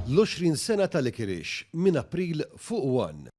l-20 sena tal-Ikirix minn April fuq 1.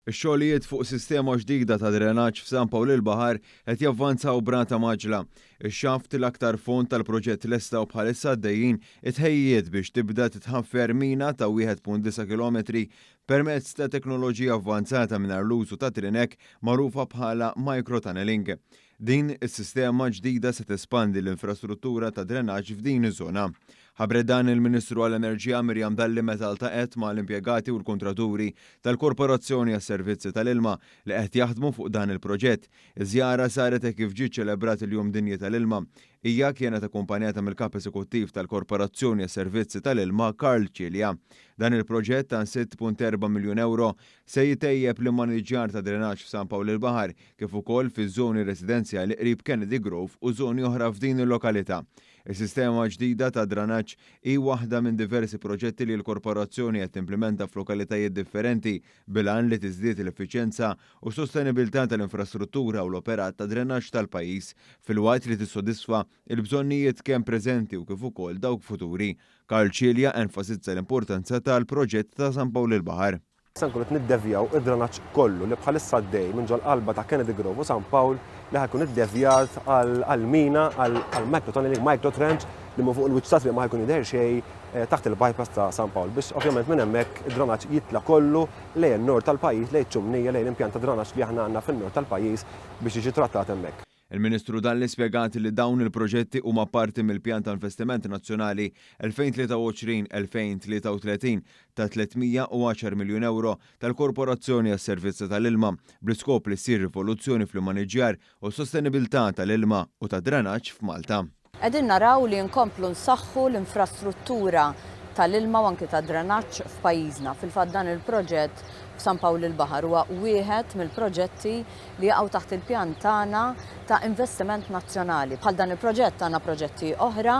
Ix-xogħlijiet fuq sistema ġdida ta' drenaġġ f'San Pawl il-Baħar qed javvanzaw brata maġla. Ix-xaft l-aktar fond tal-proġett lesta u bħalissa għaddejjin it-ħejjiet biex tibda titħaffer mina ta' 1.9 km permezz ta' teknoloġija avvanzata mingħajr l-użu ta' trinek magħrufa bħala microtunneling. Din is-sistema ġdida se tespandi l-infrastruttura ta' drenaġġ f'din iż-żona. Ħabret dan il-Ministru għall-Enerġija Mirjam Dalli meta ltaqet ma' l-impjegati u l-kontraturi tal-Korporazzjoni għas-Servizzi tal-Ilma li qed jaħdmu fuq dan il-proġett. Iż-żjara saret kif ġiet ċelebrat il-Jum Dinji tal-Ilma. Hija kienet akkumpanjata mill-Kap Eżekuttiv tal-Korporazzjoni għas-Servizzi tal-Ilma Karl Ċilja. Dan il-proġett ta' 6.4 miljun euro se jitejjeb l-immaniġġjar ta' drenaġġ f'San Pawl il-Baħar kif ukoll fiż-żoni residenzjali qrib Kennedy Grove u żoni oħra f'din il-lokalità. Is-sistema ġdida ta' drenaġġ hi waħda minn diversi proġetti li l-korporazzjoni qed timplementa f'lokalitajiet differenti bil-għan li tiżdied l-effiċjenza u sostenibilità tal-infrastruttura u l-operat ta' drenaġġ tal-pajjiż fil-waqt li tissodisfa l-bżonnijiet kemm preżenti u kif ukoll dawk futuri. Karl Ċilja enfasizza l-importanza tal-proġett ta' San Pawl il-Baħar. Se nkunu qed niddevjaw id-drenaġġ kollu li bħalissa għaddej minn ġol qalba ta' Kennedy Grove u San Pawl li ħajkun iddevjat għal-mina għal-microtunneling, microtrench li fuq il-wiċċat li ma ħajkun jidher xejn taħt il-bypass ta' San Pawl biex ovvjament minn hemmhekk id-drenaġġ jitla kollu lejn in-nord tal-pajjiż lejn ċumnija lejn l-impjant ta' drenaġġ li aħna għandna fin-nord tal-pajjiż biex jiġi trattat hemmhekk. Il-Ministru Dalli spjegati li dawn il-proġetti huma parti mill-Pjan ta' Investiment Nazzjonali 2023-2033 ta' 310 miljun euro tal-Korporazzjoni għas-Servizzi tal-Ilma bl-iskop li ssir rivoluzzjoni fl-maniġġjar u s-sostenibilità tal-ilma u ta' drenaġġ f'Malta. Qegħdin naraw li nkomplu nsaħħu l-infrastruttura tal-ilma u anke ta' drenaġġ f'pajjiżna. Fil-fatt dan il-proġett f'San Pawl il-Baħar huwa wieħed mill-proġetti li jaqgħu taħt il-pjan tagħna ta' investiment nazzjonali. Bħal dan il-proġett għandna proġetti oħra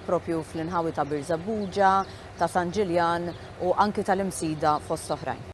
propju fl-inħawi ta' Birżabuġa, ta' San Ġiljan u anke tal-Imsida fost oħrajn.